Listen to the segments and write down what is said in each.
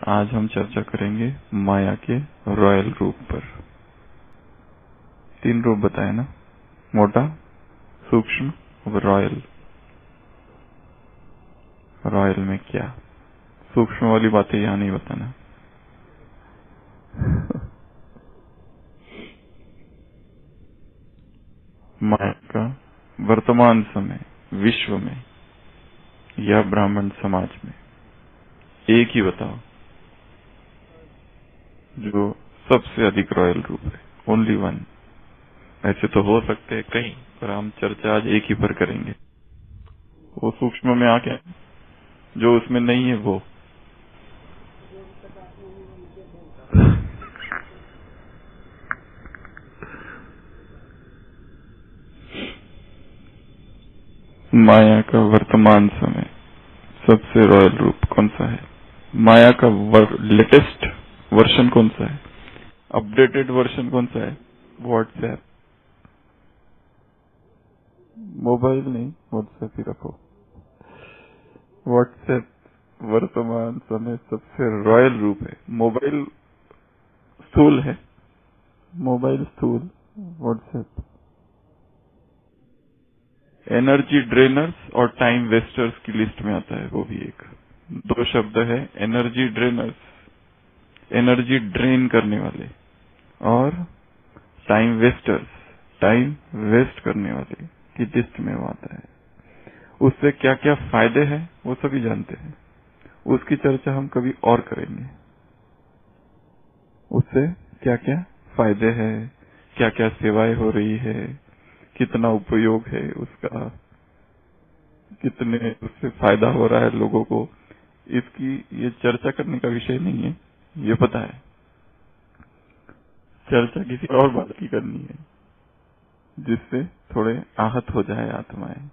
आज हम चर्चा करेंगे माया के रॉयल रूप पर। 3 रूप बताए ना, मोटा, सूक्ष्म और रॉयल। रॉयल में क्या, सूक्ष्म वाली बातें यहाँ नहीं बताना। माया का वर्तमान समय विश्व में या ब्राह्मण समाज में एक ही बताओ जो सबसे अधिक रॉयल रूप है। Only one. ऐसे तो हो सकते हैं कई, पर हम चर्चा आज एक ही पर करेंगे। वो सूक्ष्म में आके जो उसमें नहीं है वो। माया का वर्तमान समय सबसे रॉयल रूप कौन सा है? माया का लेटेस्ट वर्जन कौन सा है? अपडेटेड वर्जन कौन सा है? व्हाट्सएप। मोबाइल नहीं, व्हाट्सएप ही रखो। व्हाट्सएप वर्तमान समय सबसे रॉयल रूप है। मोबाइल स्थूल है, मोबाइल स्थूल, व्हाट्सएप एनर्जी ड्रेनर्स और टाइम वेस्टर्स की लिस्ट में आता है। वो भी एक 2 शब्द है, एनर्जी ड्रेनर्स, एनर्जी ड्रेन करने वाले, और टाइम वेस्टर्स, टाइम वेस्ट करने वाले की लिस्ट में वो आता है। उससे क्या क्या फायदे हैं वो सभी जानते हैं, उसकी चर्चा हम कभी और करेंगे। उससे क्या क्या फायदे हैं, क्या क्या सेवाएं हो रही है, कितना उपयोग है उसका, कितने उससे फायदा हो रहा है लोगों को, इसकी ये चर्चा करने का विषय नहीं है, ये पता है। चर्चा किसी और बात की करनी है जिससे थोड़े आहत हो जाए आत्माएं।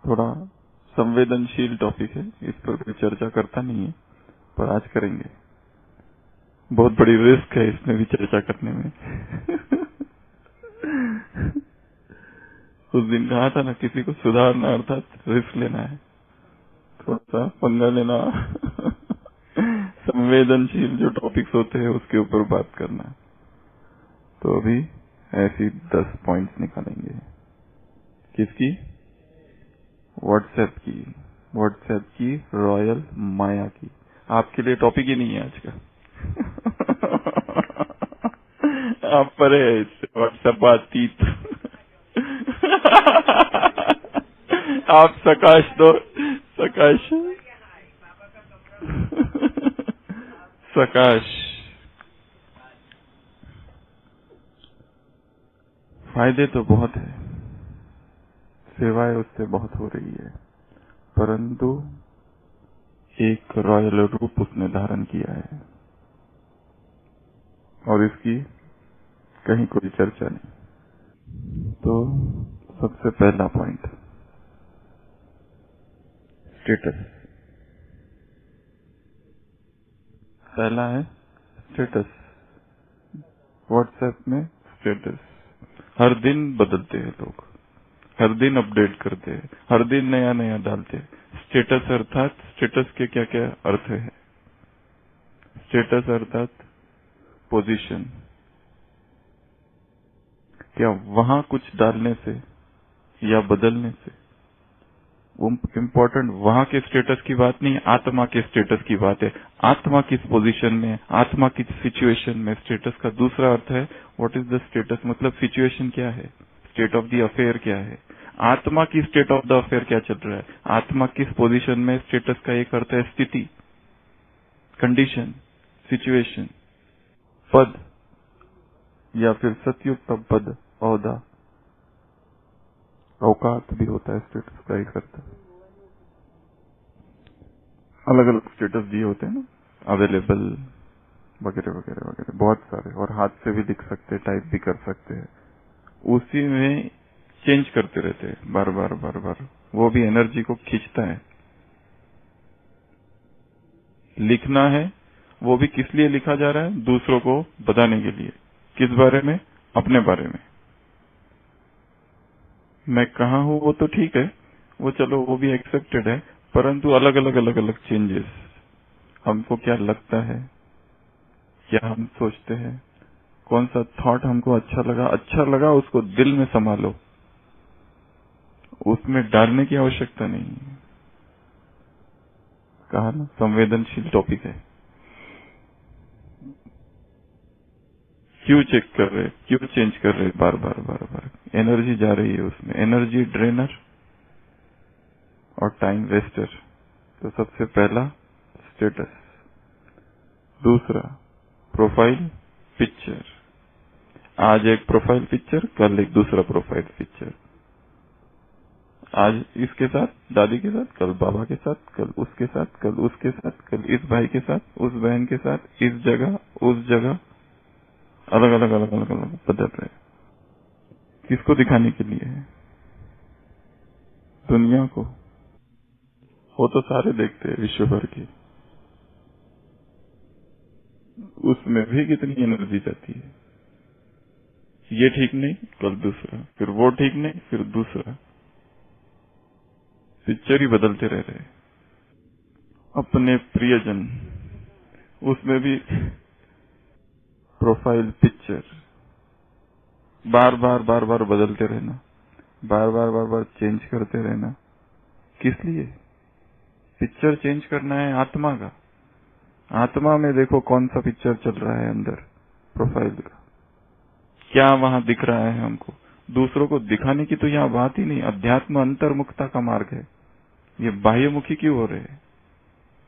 थोड़ा संवेदनशील टॉपिक है, इस पर कोई चर्चा करता नहीं है, पर आज करेंगे। बहुत बड़ी रिस्क है इसमें भी चर्चा करने में। उस दिन कहा था ना, किसी को सुधारना अर्थात रिस्क लेना है, थोड़ा सा पंगा लेना। संवेदनशील जो टॉपिक्स होते हैं उसके ऊपर बात करना। तो अभी ऐसी 10 पॉइंट्स निकालेंगे। किसकी? व्हाट्सएप की। व्हाट्सएप की रॉयल माया की। आपके लिए टॉपिक ही नहीं है आज का। आप परे है इससे, व्हाट्सएप अतीत। आप सकाश दो, सकाश। सकाश। फायदे तो बहुत है, सेवाएं उससे बहुत हो रही है, परंतु एक रॉयल रूप उसने धारण किया है और इसकी कहीं कोई चर्चा नहीं। तो सबसे पहला पॉइंट, स्टेटस। पहला है स्टेटस। व्हाट्सएप में स्टेटस हर दिन बदलते हैं लोग, हर दिन अपडेट करते हैं, हर दिन नया नया डालते हैं। स्टेटस अर्थात स्टेटस के क्या क्या अर्थ है? स्टेटस अर्थात पोजीशन। क्या वहां कुछ डालने से या बदलने से, वो इम्पोर्टेंट वहां के स्टेटस की बात नहीं है, आत्मा के स्टेटस की बात है। आत्मा किस पोजीशन में, आत्मा किस सिचुएशन में। स्टेटस का दूसरा अर्थ है व्हाट इज द स्टेटस, मतलब सिचुएशन क्या है, स्टेट ऑफ द अफेयर क्या है, आत्मा की स्टेट ऑफ द अफेयर क्या चल रहा है, आत्मा किस पोजीशन में। स्टेटस का एक अर्थ है स्थिति, कंडीशन, सिचुएशन। पद या फिर सतयुक्त पद, औहदा, औकात भी होता है स्टेटस का एक अर्थ। अलग अलग स्टेटस दिए होते हैं ना, अवेलेबल वगैरह वगैरह वगैरह, बहुत सारे, और हाथ से भी लिख सकते हैं, टाइप भी कर सकते हैं। उसी में चेंज करते रहते हैं बार बार बार बार, वो भी एनर्जी को खींचता है। लिखना है वो भी किस लिए लिखा जा रहा है? दूसरों को बताने के लिए। किस बारे में? अपने बारे में। मैं कहाँ हूँ वो तो ठीक है, वो चलो वो भी एक्सेप्टेड है, परंतु अलग अलग चेंजेस। हमको क्या लगता है, क्या हम सोचते हैं, कौन सा थॉट हमको अच्छा लगा उसको दिल में संभालो, उसमें डालने की आवश्यकता नहीं है। कहा ना, संवेदनशील टॉपिक है। क्यों चेक कर रहे, क्यों चेंज कर रहे, बार बार एनर्जी जा रही है उसमें, एनर्जी ड्रेनर और टाइम वेस्टर। तो सबसे पहला स्टेटस, दूसरा प्रोफाइल पिक्चर। आज एक प्रोफाइल पिक्चर, कल एक दूसरा प्रोफाइल पिक्चर। आज इसके साथ, दादी के साथ, कल बाबा के साथ, कल उसके साथ, कल उसके साथ, कल इस भाई के साथ, उस बहन के साथ, इस जगह, उस जगह, अलग अलग बदल रहे। किसको दिखाने के लिए है? दुनिया को। वो तो सारे देखते हैं विश्व भर की, उसमें भी कितनी एनर्जी जाती है। ये ठीक नहीं, कल दूसरा, फिर वो ठीक नहीं, फिर दूसरा। पिक्चर ही बदलते रह रहे। अपने प्रियजन, उसमें भी प्रोफाइल पिक्चर, बार बार बदलते रहना, बार बार चेंज करते रहना। किस लिए? पिक्चर चेंज करना है आत्मा का। आत्मा में देखो कौन सा पिक्चर चल रहा है अंदर, प्रोफाइल का क्या वहां दिख रहा है हमको। दूसरों को दिखाने की तो यहाँ बात ही नहीं। अध्यात्म अंतर्मुखता का मार्ग है, ये बाह्यमुखी क्यों हो रहे हैं?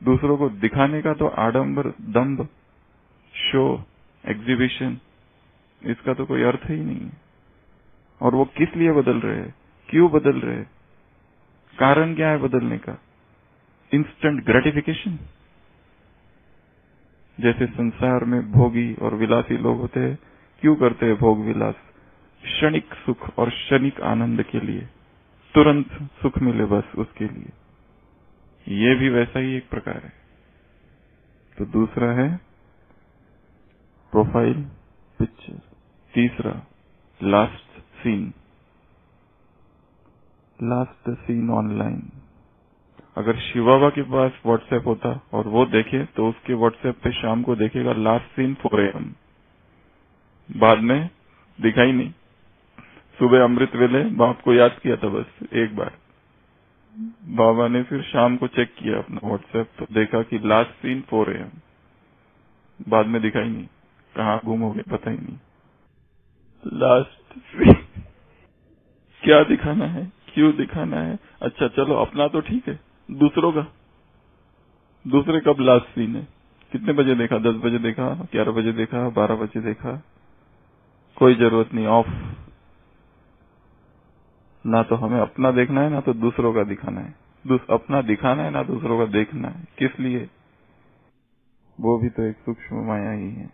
दूसरों को दिखाने का तो आडंबर, दंभ, शो, एग्जीबिशन, इसका तो कोई अर्थ ही नहीं है। और वो किस लिए बदल रहे हैं, क्यों बदल रहे हैं, कारण क्या है बदलने का? Instant gratification. जैसे संसार में भोगी और विलासी लोग होते हैं, क्यों करते हैं भोग विलास? क्षणिक सुख और क्षणिक आनंद के लिए, तुरंत सुख मिले बस उसके लिए। ये भी वैसा ही एक प्रकार है। तो दूसरा है प्रोफाइल पिक्चर। तीसरा लास्ट सीन ऑनलाइन। अगर शिव बाबा के पास व्हाट्सएप होता और वो देखे तो उसके व्हाट्सएप पे शाम को देखेगा लास्ट सीन 4 AM, बाद में दिखाई नहीं। सुबह अमृत वेले बाप को याद किया था बस एक बार, बाबा ने फिर शाम को चेक किया अपना व्हाट्सएप तो देखा कि लास्ट सीन 4 AM, बाद में दिखाई नहीं। कहाँ गुम हो गए पता ही नहीं। लास्ट सीन क्या दिखाना है, क्यों दिखाना है? अच्छा चलो अपना तो ठीक है, दूसरों का, दूसरे कब लास्ट सीन है, कितने बजे देखा, 10 बजे देखा, 11 बजे देखा, 12 बजे देखा, कोई जरूरत नहीं, ऑफ। ना तो हमें अपना देखना है, ना तो दूसरों का दिखाना है। अपना दिखाना है, ना दूसरों का देखना है। किस लिए? वो भी तो एक सूक्ष्म माया ही है।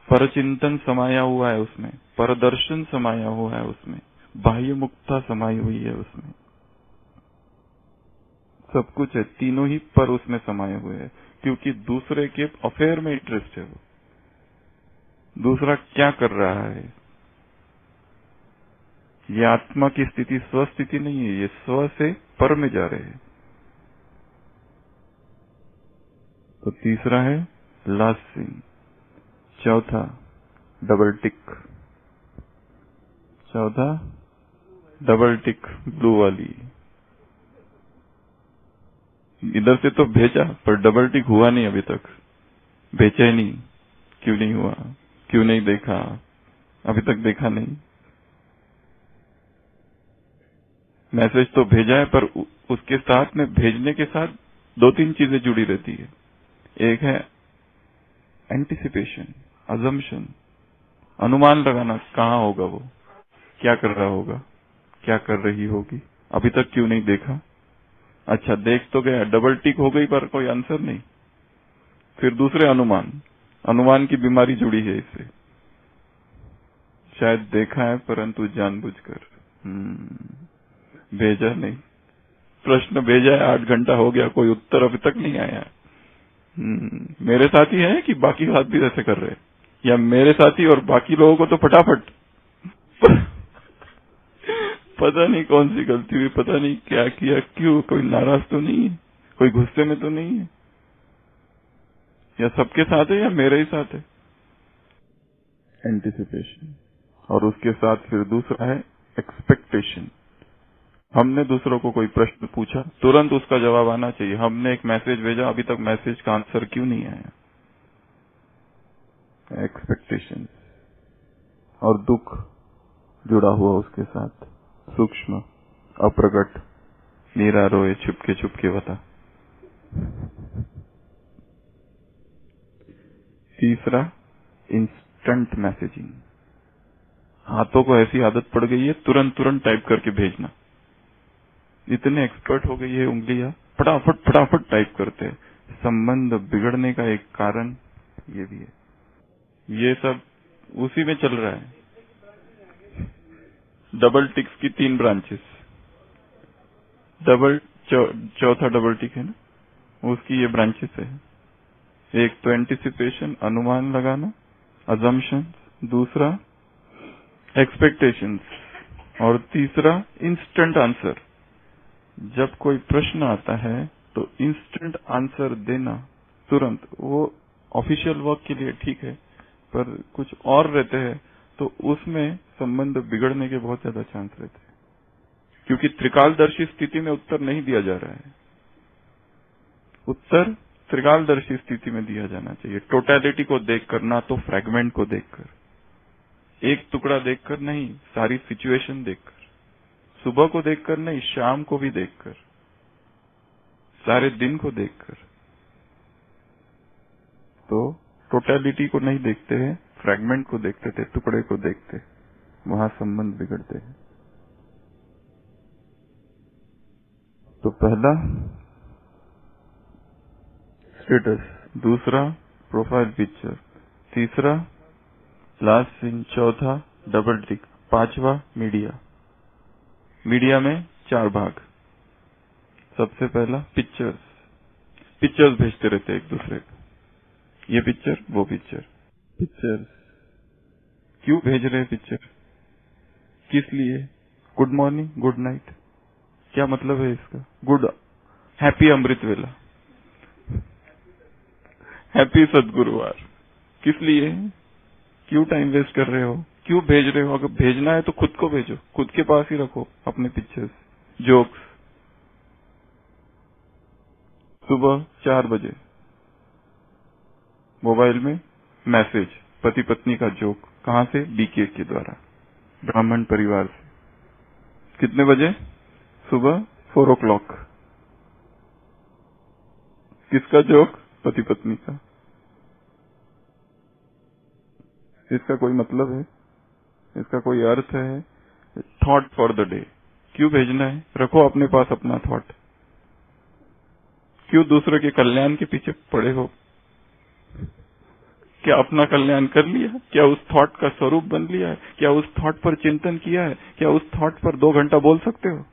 परचिंतन समाया हुआ है उसमें, परदर्शन समाया हुआ है उसमें, बाह्य मुक्ता समाई हुई है उसमें, सब कुछ है। तीनों ही पर उसमें समाये हुए हैं, क्योंकि दूसरे के अफेयर में इंटरेस्ट है। वो दूसरा क्या कर रहा है, ये आत्मा की स्थिति स्व स्थिति नहीं है, ये स्व से पर में जा रहे हैं। तो तीसरा है लास्ट सीन। चौथा डबल टिक ब्लू वाली। इधर से तो भेजा पर डबल टिक हुआ नहीं अभी तक। बेचैनी, क्यों नहीं हुआ, क्यों नहीं देखा, अभी तक देखा नहीं। मैसेज तो भेजा है पर उसके साथ में, भेजने के साथ 2-3 चीजें जुड़ी रहती है। एक है एंटिसिपेशन, अजम्पशन, अनुमान लगाना, कहाँ होगा वो, क्या कर रहा होगा, क्या कर रही होगी, अभी तक क्यों नहीं देखा। अच्छा देख तो गया, डबल टिक हो गई पर कोई आंसर नहीं। फिर दूसरे अनुमान की बीमारी जुड़ी है इससे। शायद देखा है परंतु जानबूझकर भेजा नहीं। प्रश्न भेजा है, 8 घंटा हो गया, कोई उत्तर अभी तक नहीं आया। मेरे साथी है कि बाकी साथ भी ऐसे कर रहे हैं, या मेरे साथी और बाकी लोगों को तो फटाफट पता नहीं कौन सी गलती हुई, पता नहीं क्या किया, क्यों, कोई नाराज तो नहीं है, कोई गुस्से में तो नहीं है, या सबके साथ है या मेरे ही साथ है। एंटिसिपेशन। और उसके साथ फिर दूसरा है एक्सपेक्टेशन। हमने दूसरों को कोई प्रश्न पूछा, तुरंत उसका जवाब आना चाहिए। हमने एक मैसेज भेजा, अभी तक मैसेज का आंसर क्यों नहीं आया? एक्सपेक्टेशन। और दुख जुड़ा हुआ उसके साथ, सूक्ष्म, अप्रगट, नीरा रोए छुपके छुपके बता। तीसरा, इंस्टेंट मैसेजिंग। हाथों को ऐसी आदत पड़ गई है तुरंत तुरंत टाइप करके भेजना। इतने एक्सपर्ट हो गई है उंगलियां, फटाफट फटाफट टाइप करते हैं। संबंध बिगड़ने का एक कारण ये भी है। ये सब उसी में चल रहा है। डबल टिक्स की 3 ब्रांचेस, चौथा डबल टिक है ना, उसकी ये ब्रांचेस है। एक तो एंटिसिपेशन, अनुमान लगाना, अजम्पशन, दूसरा एक्सपेक्टेशंस, और तीसरा इंस्टेंट आंसर। जब कोई प्रश्न आता है तो इंस्टेंट आंसर देना तुरंत। वो ऑफिशियल वर्क के लिए ठीक है, पर कुछ और रहते हैं तो उसमें संबंध बिगड़ने के बहुत ज्यादा चांस रहते हैं, क्योंकि त्रिकालदर्शी स्थिति में उत्तर नहीं दिया जा रहा है। उत्तर त्रिकालदर्शी स्थिति में दिया जाना चाहिए, टोटलिटी को देखकर, ना तो फ्रैगमेंट को देखकर, एक टुकड़ा देखकर नहीं, सारी सिचुएशन देखकर, सुबह को देखकर नहीं, शाम को भी देखकर, सारे दिन को देखकर। तो टोटलिटी को नहीं देखते हैं, फ्रैगमेंट को देखते थे, टुकड़े को देखते, वहां संबंध बिगड़ते हैं। तो पहला स्टेटस, दूसरा प्रोफाइल पिक्चर, तीसरा लास्ट सीन, चौथा डबल टिक, पांचवा मीडिया। मीडिया में 4 भाग। सबसे पहला पिक्चर्स। पिक्चर्स भेजते रहते एक दूसरे को, ये पिक्चर वो पिक्चर। पिक्चर्स क्यों भेज रहे हैं? पिक्चर किस लिए? गुड मॉर्निंग, गुड नाइट, क्या मतलब है इसका? गुड, हैप्पी अमृत वेला, हैप्पी सद्गुरुवार, किस लिए? क्यों टाइम वेस्ट कर रहे हो? क्यों भेज रहे हो? अगर भेजना है तो खुद को भेजो, खुद के पास ही रखो अपने पिक्चर्स, जोक्स। सुबह 4 बजे मोबाइल में मैसेज, पति पत्नी का जोक, कहां से? बीके के द्वारा, ब्राह्मण परिवार से। कितने बजे? सुबह 4 o'clock। किसका जोक? पति पत्नी का। इसका कोई मतलब है? इसका कोई अर्थ है? Thought for the day. क्यों भेजना है? रखो अपने पास अपना थॉट। क्यों दूसरे के कल्याण के पीछे पड़े हो? क्या अपना कल्याण कर लिया? क्या उस थॉट का स्वरूप बन लिया है? क्या उस थॉट पर चिंतन किया है? क्या उस थॉट पर 2 घंटा बोल सकते हो?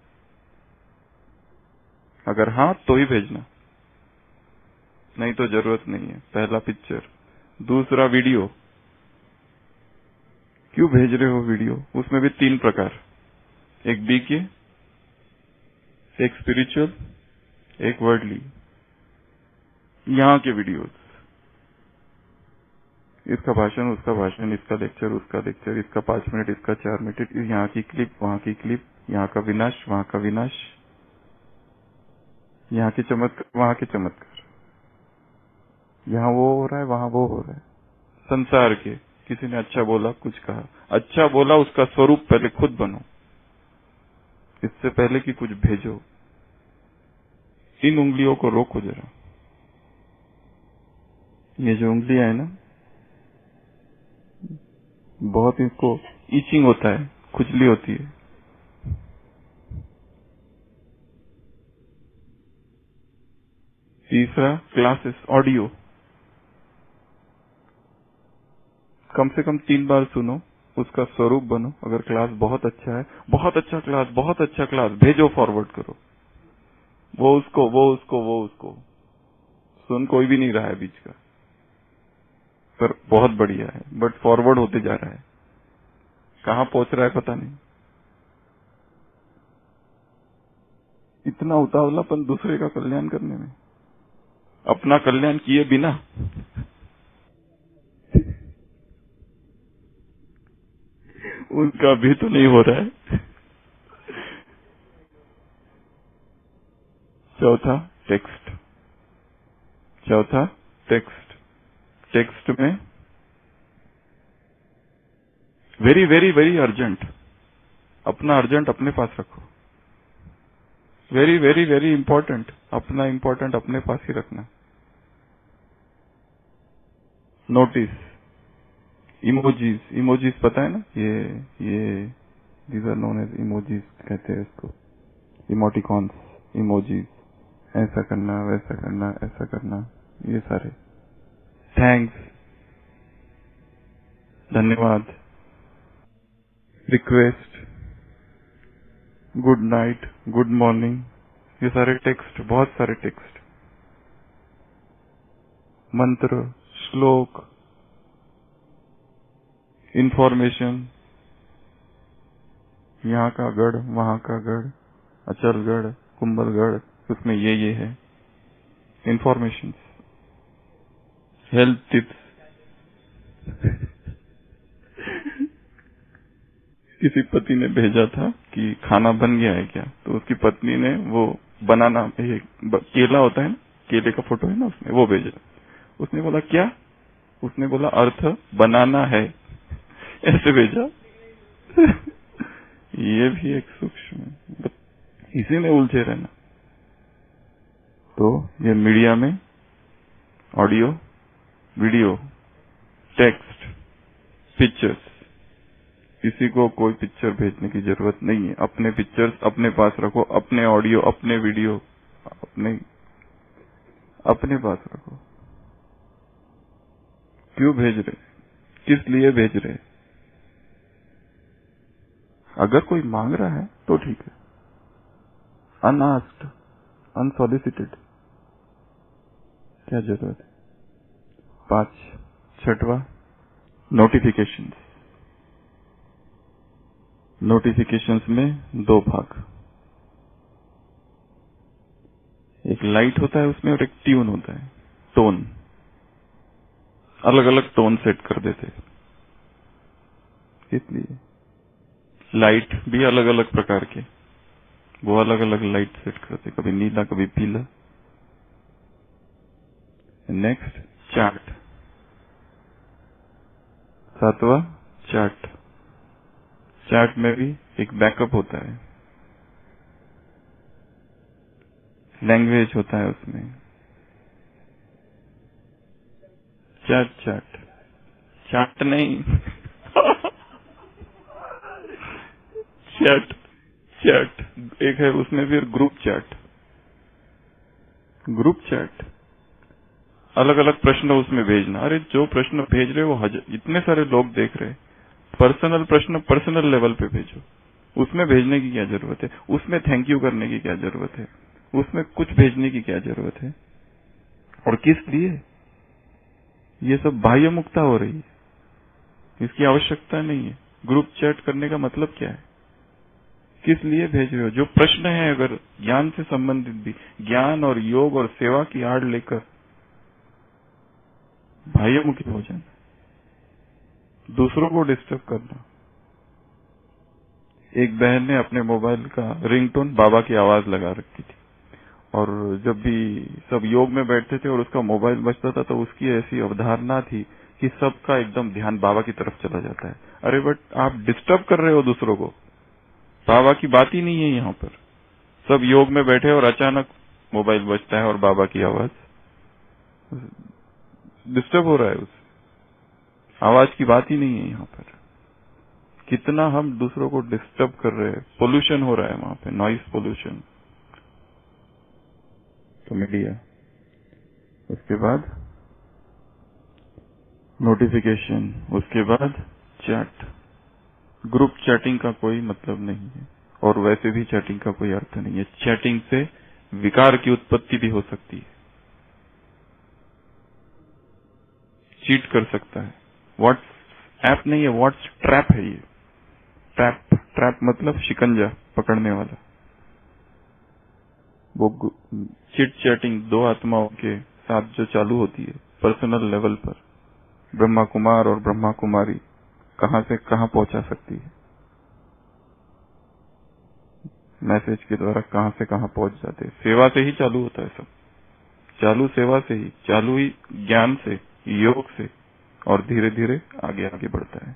अगर हाँ तो ही भेजना, नहीं तो जरूरत नहीं है। पहला पिक्चर। दूसरा वीडियो। क्यों भेज रहे हो वीडियो? उसमें भी 3 प्रकार, एक बीके, एक स्पिरिचुअल, एक वर्ल्डली। यहाँ के वीडियोस, इसका भाषण, उसका भाषण, इसका लेक्चर, उसका लेक्चर, इसका 5 मिनट, इसका 4 मिनट, यहाँ की क्लिप, वहाँ की क्लिप, यहाँ का विनाश, वहाँ का विनाश, यहाँ के चमत्कार, वहाँ के चमत्कार, यहाँ वो हो रहा है, वहाँ वो हो रहा है। संसार के, किसी ने अच्छा बोला, कुछ कहा, अच्छा बोला, उसका स्वरूप पहले खुद बनो, इससे पहले कि कुछ भेजो। इन उंगलियों को रोको जरा। ये जो उंगलियां है ना, बहुत इसको ईचिंग होता है, खुजली होती है। तीसरा क्लासेस, ऑडियो, कम से कम 3 बार सुनो, उसका स्वरूप बनो। अगर क्लास बहुत अच्छा है, बहुत अच्छा क्लास, बहुत अच्छा क्लास, भेजो, फॉरवर्ड करो। वो उसको, वो उसको, वो उसको। सुन कोई भी नहीं रहा है बीच का, पर बहुत बढ़िया है, बट फॉरवर्ड होते जा रहा है। कहाँ पहुंच रहा है पता नहीं। इतना उतावलापन दूसरे का कल्याण करने में, अपना कल्याण किए बिना। उनका भी तो नहीं हो रहा है। चौथा टेक्स्ट, चौथा टेक्स्ट। टेक्स्ट में वेरी वेरी वेरी अर्जेंट, अपना अर्जेंट अपने पास रखो। वेरी वेरी वेरी इंपॉर्टेंट, अपना इंपॉर्टेंट अपने पास ही रखना। नोटिस, इमोजीज, इमोजीज पता है ना, ये these are known as emojis कहते हैं इसको, इमोटिकॉन्स, इमोजीज। ऐसा करना, वैसा करना, ऐसा करना, ये सारे। थैंक्स, धन्यवाद, request, good night, good morning, ये सारे टेक्स्ट, बहुत सारे टेक्स्ट। मंत्र, श्लोक, इंफॉर्मेशन, यहाँ का गढ़, वहां का गढ़, अचलगढ़, कुंभलगढ़, उसमें ये है। Information, health tips. किसी पति ने भेजा था कि खाना बन गया है क्या, तो उसकी पत्नी ने वो बनाना, केला होता है ना, केले का फोटो है ना उसमें, वो भेजा। उसने बोला क्या? उसने बोला अर्थ बनाना है, ऐसे भेजा। ये भी एक सूक्ष्म है, इसी में उलझे रहना। तो ये मीडिया में ऑडियो, वीडियो, टेक्स्ट, पिक्चर्स, किसी को कोई पिक्चर भेजने की जरूरत नहीं है। अपने पिक्चर्स अपने पास रखो, अपने ऑडियो, अपने वीडियो अपने पास रखो। क्यों भेज रहे, किस लिए भेज रहे? अगर कोई मांग रहा है तो ठीक है, अनआस्क्ड, अनसॉलिसिटेड क्या जरूरत है? 5, छठवा नोटिफिकेशंस। नोटिफिकेशंस में 2 भाग, एक लाइट होता है उसमें और एक ट्यून होता है, टोन। अलग अलग टोन सेट कर देते हैं, इसलिए लाइट भी अलग अलग प्रकार के, वो अलग अलग लाइट सेट करते, कभी नीला कभी पीला। नेक्स्ट चार्ट, 7वां चार्ट। चार्ट में भी एक बैकअप होता है, लैंग्वेज होता है उसमें। चार्ट, चार्ट नहीं। चैट एक है, उसमें फिर ग्रुप चैट। ग्रुप चैट, अलग अलग प्रश्न उसमें भेजना। अरे जो प्रश्न भेज रहे हो इतने सारे लोग देख रहे, पर्सनल प्रश्न पर्सनल लेवल पे भेजो। उसमें भेजने की क्या जरूरत है? उसमें थैंक यू करने की क्या जरूरत है? उसमें कुछ भेजने की क्या जरूरत है? और किस लिए? ये सब बाह्य मुक्ता हो रही है, इसकी आवश्यकता नहीं है। ग्रुप चैट करने का मतलब क्या है? किस लिए भेज रहे हो? जो प्रश्न है अगर ज्ञान से संबंधित भी, ज्ञान और योग और सेवा की आड़ लेकर बाह्यमुखी हो जाना, दूसरों को डिस्टर्ब करना। एक बहन ने अपने मोबाइल का रिंगटोन बाबा की आवाज लगा रखी थी, और जब भी सब योग में बैठते थे और उसका मोबाइल बजता था तो उसकी ऐसी अवधारणा थी कि सबका एकदम ध्यान बाबा की तरफ चला जाता है। अरे बट आप डिस्टर्ब कर रहे हो दूसरों को, बाबा की बात ही नहीं है यहाँ पर। सब योग में बैठे और अचानक मोबाइल बजता है और बाबा की आवाज, डिस्टर्ब हो रहा है, उस आवाज की बात ही नहीं है यहाँ पर। कितना हम दूसरों को डिस्टर्ब कर रहे हैं, पोल्यूशन हो रहा है वहां पे, नॉइस पोल्यूशन। तो मीडिया, उसके बाद नोटिफिकेशन, उसके बाद चैट। ग्रुप चैटिंग का कोई मतलब नहीं है, और वैसे भी चैटिंग का कोई अर्थ नहीं है। चैटिंग से विकार की उत्पत्ति भी हो सकती है, चीट कर सकता है। व्हाट्स ऐप नहीं है, व्हाट्स ट्रैप है ये। ट्रैप, ट्रैप मतलब शिकंजा पकड़ने वाला। वो चिट चैटिंग दो आत्माओं के साथ जो चालू होती है पर्सनल लेवल पर, ब्रह्मा कुमार और ब्रह्मा कुमारी कहां से कहां पहुंचा सकती है, मैसेज के द्वारा कहां से कहां पहुंच जाते हैं। सेवा से ही चालू होता है सब, चालू सेवा से ही, चालू ही ज्ञान से, योग से, और धीरे धीरे आगे आगे बढ़ता है।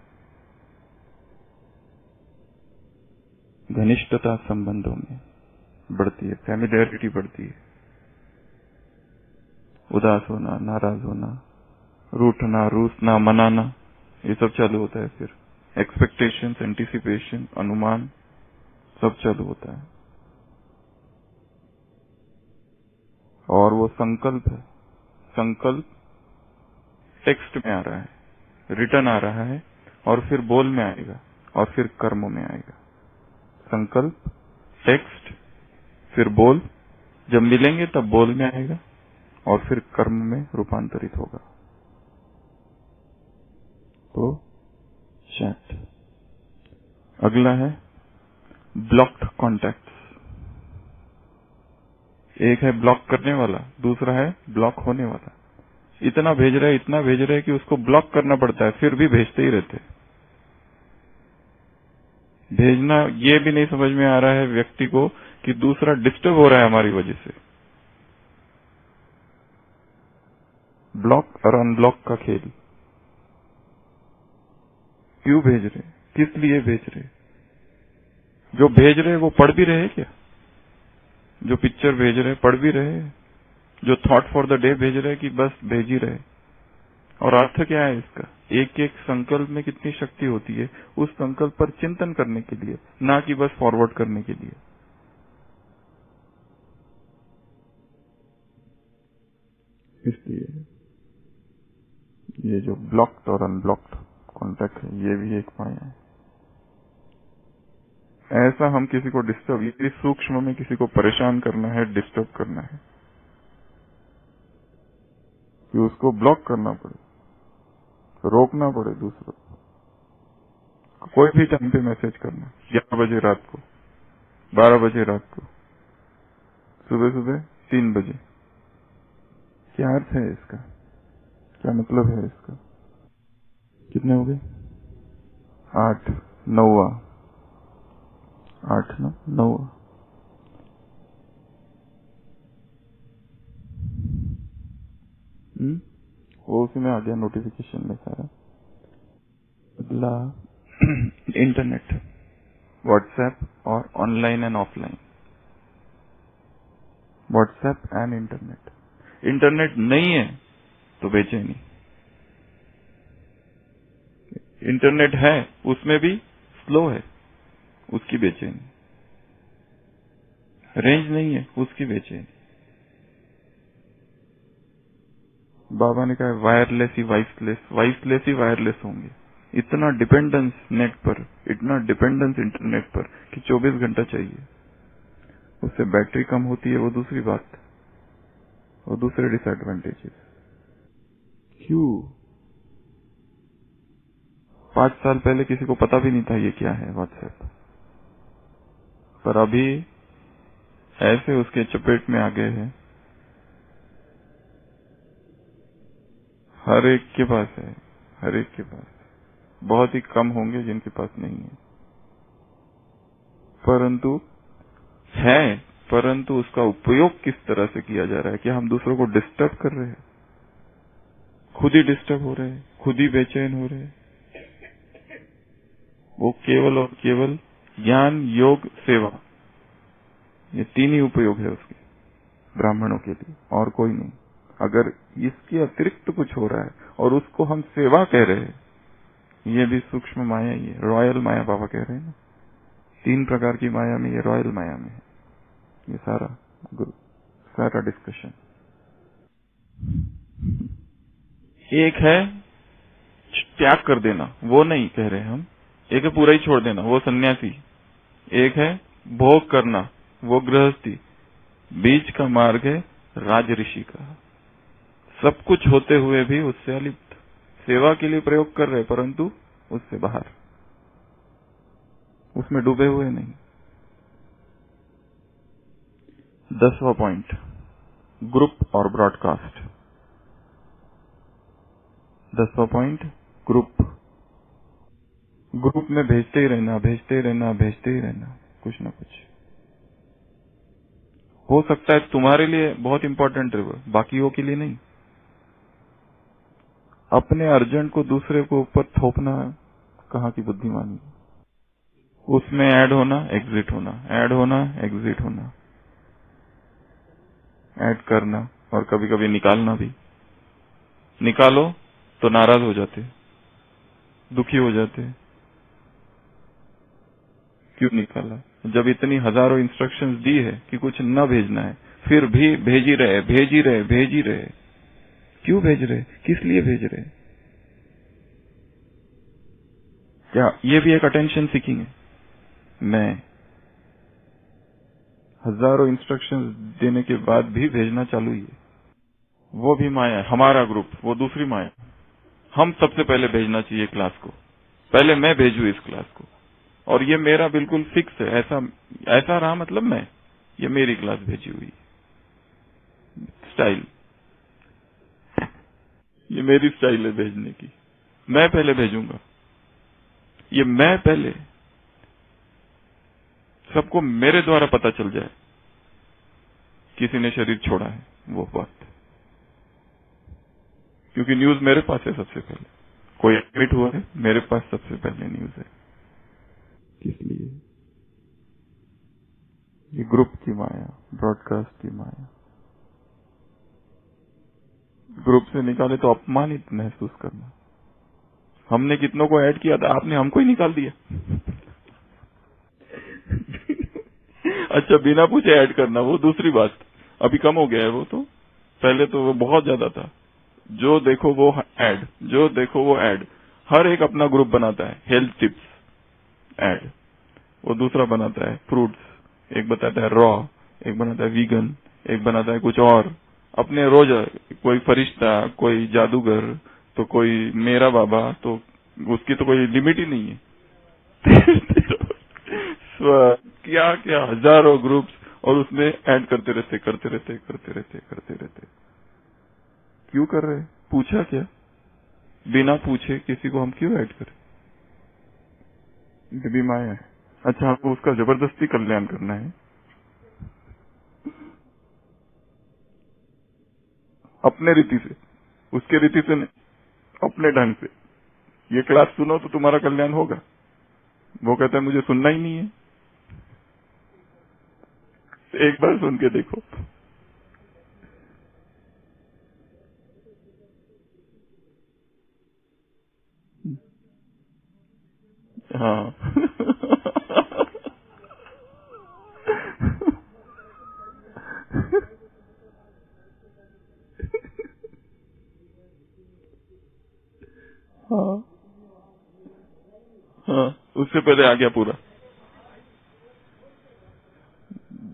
घनिष्ठता संबंधों में बढ़ती है, फैमिलियरिटी बढ़ती है, उदास होना, नाराज होना, रूठना, रूसना, मनाना, ये सब चालू होता है। फिर एक्सपेक्टेशन, एंटिसिपेशन, अनुमान, सब चालू होता है। और वो संकल्प है, संकल्प टेक्स्ट में आ रहा है, रिटर्न आ रहा है, और फिर बोल में आएगा, और फिर कर्म में आएगा। संकल्प, टेक्स्ट, फिर बोल, जब मिलेंगे तब बोल में आएगा, और फिर कर्म में रूपांतरित होगा। तो चैट। अगला है ब्लॉक्ड कॉन्टैक्ट्स। एक है ब्लॉक करने वाला, दूसरा है ब्लॉक होने वाला। इतना भेज रहा है, इतना भेज रहा है कि उसको ब्लॉक करना पड़ता है, फिर भी भेजते ही रहते हैं। भेजना ये भी नहीं समझ में आ रहा है व्यक्ति को कि दूसरा डिस्टर्ब हो रहा है हमारी वजह से। ब्लॉक और अनब्लॉक का खेल। क्यों भेज रहे, किस लिए भेज रहे? जो भेज रहे वो पढ़ भी रहे क्या? जो पिक्चर भेज रहे पढ़ भी रहे? जो थॉट फॉर द डे भेज रहे कि बस भेज ही रहे? और अर्थ क्या है इसका? एक एक संकल्प में कितनी शक्ति होती है उस संकल्प पर चिंतन करने के लिए, ना कि बस फॉरवर्ड करने के लिए। इसलिए ये जो ब्लॉक्ड और अनब्लॉक्ड कॉन्टैक्ट है, ये भी एक माया है। ऐसा हम किसी को डिस्टर्ब, इस सूक्ष्म में किसी को परेशान करना है, डिस्टर्ब करना है, कि उसको ब्लॉक करना पड़े, रोकना पड़े दूसरों को। कोई भी टाइम पे मैसेज करना, 11 बजे रात को, 12 बजे रात को, सुबह सुबह 3 बजे, क्या अर्थ है इसका? क्या मतलब है इसका? कितने हो गए? 8, 9, 8 ना 9। वो उसी में आ गया नोटिफिकेशन में सारा। अगला इंटरनेट, व्हाट्सएप और online and offline. WhatsApp and internet. Internet नहीं है तो बेचैनी, इंटरनेट है उसमें भी स्लो है, उसकी बेचैनी। रेंज नहीं है, उसकी बेचैनी। बाबा ने कहा वायरलेस ही वाइसलेस, वाइसलेस ही वायरलेस होंगे। इतना डिपेंडेंस नेट पर, इतना डिपेंडेंस इंटरनेट पर कि 24 घंटा चाहिए। उससे बैटरी कम होती है, वो दूसरी बात, वो दूसरे डिसएडवांटेजेस। क्यों? 5 साल पहले किसी को पता भी नहीं था ये क्या है व्हाट्सएप, पर अभी ऐसे उसके चपेट में आ गए हैं। हर एक के पास है, हर एक के पास। बहुत ही कम होंगे जिनके पास नहीं है, परंतु है, परंतु उसका उपयोग किस तरह से किया जा रहा है? क्या हम दूसरों को डिस्टर्ब कर रहे हैं? खुद ही डिस्टर्ब हो रहे हैं, खुद ही बेचैन हो रहे हैं। वो केवल और केवल ज्ञान, योग, सेवा, ये 3 ही उपयोग है उसके, ब्राह्मणों के लिए, और कोई नहीं। अगर इसके अतिरिक्त कुछ हो रहा है और उसको हम सेवा कह रहे हैं, ये भी सूक्ष्म माया ही है। रॉयल माया बाबा कह रहे हैं ना, 3 प्रकार की माया में ये रॉयल माया में है। ये सारा डिस्कशन। एक है त्याग कर देना, वो नहीं कह रहे हम। एक है पूरा ही छोड़ देना, वो सन्यासी। एक है भोग करना, वो गृहस्थी। बीच का मार्ग है राज ऋषि का। सब कुछ होते हुए भी उससे अलिप्त, सेवा के लिए प्रयोग कर रहे परंतु उससे बाहर, उसमें डूबे हुए नहीं। 10वां पॉइंट, ग्रुप और ब्रॉडकास्ट। 10वां पॉइंट, ग्रुप। ग्रुप में भेजते ही रहना, भेजते ही रहना, भेजते ही रहना, कुछ ना कुछ। हो सकता है तुम्हारे लिए बहुत इंपॉर्टेंट है वो, बाकियों के लिए नहीं। अपने अर्जेंट को दूसरे को ऊपर थोपना कहाँ की बुद्धिमानी। उसमें ऐड होना, एग्जिट होना, ऐड होना, एग्जिट होना, ऐड करना और कभी कभी निकालना भी। निकालो तो नाराज हो जाते, दुखी हो जाते, क्यों निकाला? जब इतनी हजारों इंस्ट्रक्शंस दी है कि कुछ न भेजना है, फिर भी भेज ही रहे, भेज ही रहे, भेज ही रहे। क्यों भेज रहे? किस लिए भेज रहे? क्या ये भी एक अटेंशन सीकिंग है? मैं हजारों इंस्ट्रक्शंस देने के बाद भी भेजना चालू ही है। वो भी माया है। हमारा ग्रुप वो दूसरी माया। हम सबसे पहले भेजना चाहिए क्लास को, पहले मैं भेजू इस क्लास को, और ये मेरा बिल्कुल फिक्स है। ऐसा रहा मतलब मैं, ये मेरी क्लास भेजी हुई स्टाइल, ये मेरी स्टाइल है भेजने की। मैं पहले भेजूंगा, ये मैं पहले, सबको मेरे द्वारा पता चल जाए किसी ने शरीर छोड़ा है वो बात, क्योंकि न्यूज मेरे पास है सबसे पहले। कोई एडमिट हुआ है, मेरे पास सबसे पहले न्यूज है। इसलिए ये ग्रुप की माया, ब्रॉडकास्ट की माया। ग्रुप से निकाले तो अपमानित महसूस करना। हमने कितनों को ऐड किया था, आपने हमको ही निकाल दिया। अच्छा, बिना पूछे ऐड करना वो दूसरी बात, अभी कम हो गया है वो तो। पहले तो वो बहुत ज्यादा था। जो देखो वो ऐड, जो देखो वो ऐड। हर एक अपना ग्रुप बनाता है। हेल्थ टिप्स ऐड, वो दूसरा बनाता है फ्रूट्स, एक बताता है रॉ, एक बनाता है वीगन, एक बनाता है कुछ और। अपने रोज कोई फरिश्ता, कोई जादूगर, तो कोई मेरा बाबा, तो उसकी तो कोई लिमिट ही नहीं है। क्या क्या हजारों ग्रुप्स, और उसमें ऐड करते रहते, करते रहते, करते रहते, करते रहते। क्यों कर रहे? पूछा क्या? बिना पूछे किसी को हम क्यों ऐड करें? ये भी माया है। अच्छा, हमको उसका जबरदस्ती कल्याण करना है, अपने रीति से, उसके रीति से नहीं, अपने ढंग से। ये क्लास सुनो तो तुम्हारा कल्याण होगा। वो कहता है मुझे सुनना ही नहीं है। एक बार सुन के देखो। हाँ। हाँ, हाँ, उससे पहले आ गया पूरा।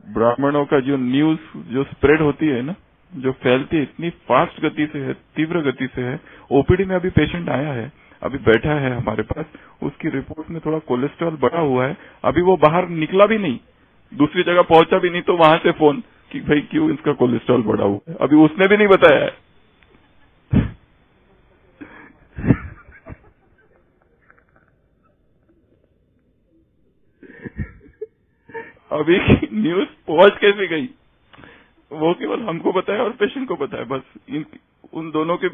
ब्राह्मणों का जो न्यूज जो स्प्रेड होती है ना, जो फैलती है, इतनी फास्ट गति से है, तीव्र गति से है। ओपीडी में अभी पेशेंट आया है, अभी बैठा है हमारे पास, उसकी रिपोर्ट में थोड़ा कोलेस्ट्रॉल बढ़ा हुआ है। अभी वो बाहर निकला भी नहीं, दूसरी जगह पहुंचा भी नहीं, तो वहां से फोन कि भाई क्यों इसका कोलेस्ट्रॉल बढ़ा हुआ है। अभी उसने भी नहीं बताया है। अभी न्यूज पहुंच कैसे गई, वो केवल हमको बताया और पेशेंट को बताया, बस उन दोनों के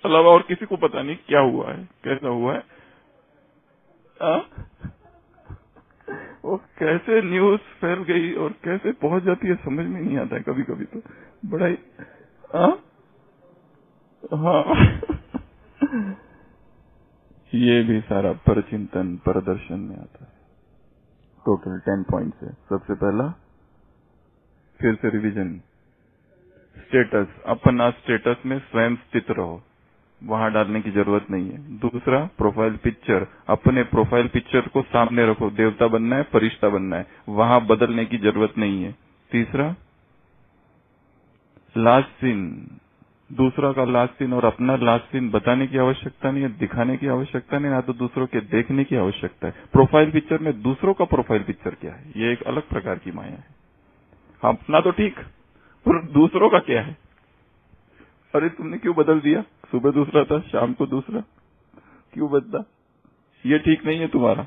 अलावा और किसी को पता नहीं क्या हुआ है, कैसा हुआ है। आ? वो कैसे न्यूज फैल गई और कैसे पहुंच जाती है समझ में नहीं आता है कभी कभी, तो बड़ा ही। हाँ। ये भी सारा परचिंतन परदर्शन में आता है। टोटल 10 पॉइंट्स है। सबसे पहला, फिर से रिवीजन, स्टेटस, अपना स्टेटस में स्वयं स्थित रहो, वहां डालने की जरूरत नहीं है। दूसरा, प्रोफाइल पिक्चर, अपने प्रोफाइल पिक्चर को सामने रखो, देवता बनना है, फरिश्ता बनना है, वहां बदलने की जरूरत नहीं है। तीसरा, लास्ट सीन, दूसरा का लास्ट सीन और अपना लास्ट सीन बताने की आवश्यकता नहीं है, दिखाने की आवश्यकता नहीं, ना तो दूसरों के देखने की आवश्यकता है। प्रोफाइल पिक्चर में दूसरों का प्रोफाइल पिक्चर क्या है, ये एक अलग प्रकार की माया है। अपना तो ठीक, पर दूसरों का क्या है? अरे तुमने क्यों बदल दिया? सुबह दूसरा था, शाम को दूसरा, क्यों बदला? ये ठीक नहीं है तुम्हारा,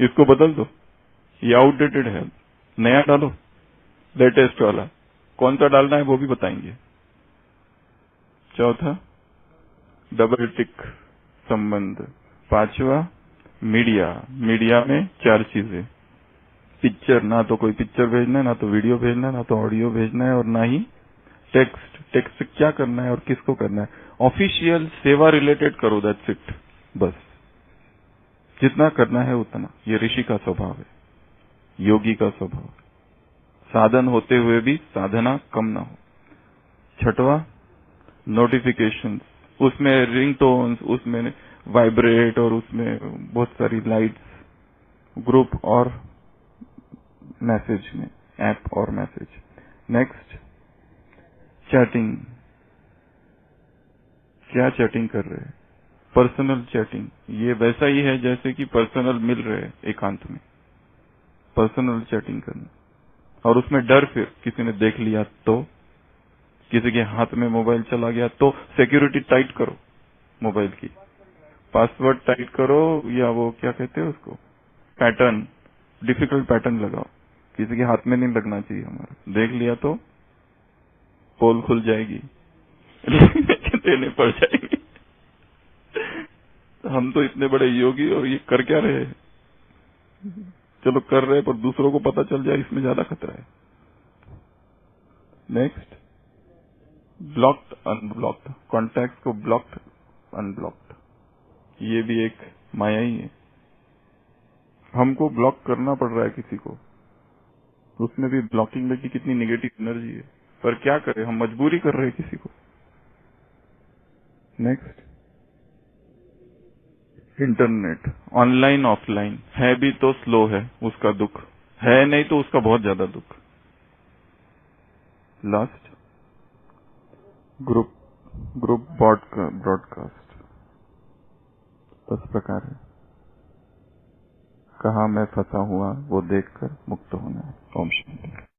इसको बदल दो। ये आउटडेटेड है, नया डालो, लेटेस्ट वाला। कौन सा डालना है वो भी बताएंगे। चौथा, डबल टिक संबंध। पांचवा, मीडिया। मीडिया में 4 चीजें। पिक्चर, ना तो कोई पिक्चर भेजना है, ना तो वीडियो भेजना है, ना तो ऑडियो भेजना है, और ना ही टेक्स्ट। टेक्स्ट क्या करना है और किसको करना है? ऑफिशियल सेवा रिलेटेड करो, दैट्स इट, बस। जितना करना है उतना। ये ऋषि का स्वभाव है, योगी का स्वभाव है। साधन होते हुए भी साधना कम ना हो। छठवा, नोटिफिकेशंस। उसमें रिंगटोन्स, उसमें वाइब्रेट, और उसमें बहुत सारी लाइट्स, ग्रुप और मैसेज में, ऐप और मैसेज। Next, chatting. क्या चैटिंग कर रहे हैं? Personal chatting. ये वैसा ही है जैसे कि पर्सनल मिल रहे हैं एकांत में, पर्सनल चैटिंग करना। और उसमें डर, फिर किसी ने देख लिया तो, किसी के हाथ में मोबाइल चला गया तो सिक्योरिटी टाइट करो मोबाइल की, पासवर्ड टाइट करो, या वो क्या कहते हैं उसको, पैटर्न, डिफिकल्ट पैटर्न लगाओ। किसी के हाथ में नहीं लगना चाहिए हमारा। देख लिया तो पोल खुल जाएगी, देने पड़ जाएंगे। हम तो इतने बड़े योगी और ये कर क्या रहे हैं? चलो कर रहे हैं, पर दूसरों को पता चल जाए, इसमें ज्यादा खतरा है। Next, blocked unblocked. कॉन्टैक्ट को ब्लॉक्ड अनब्लॉक्ड, ये भी एक माया ही है। हमको ब्लॉक करना पड़ रहा है किसी को, उसमें भी ब्लॉकिंग में की कितनी नेगेटिव एनर्जी है, पर क्या करें, हम मजबूरी कर रहे हैं किसी को। नेक्स्ट, इंटरनेट, ऑनलाइन ऑफलाइन है भी तो स्लो है, उसका दुख है, नहीं तो उसका बहुत ज्यादा दुख। Last, group group broadcast. बस प्रकार है, कहाँ मैं फंसा हुआ वो देखकर मुक्त होना है। ओम शांति।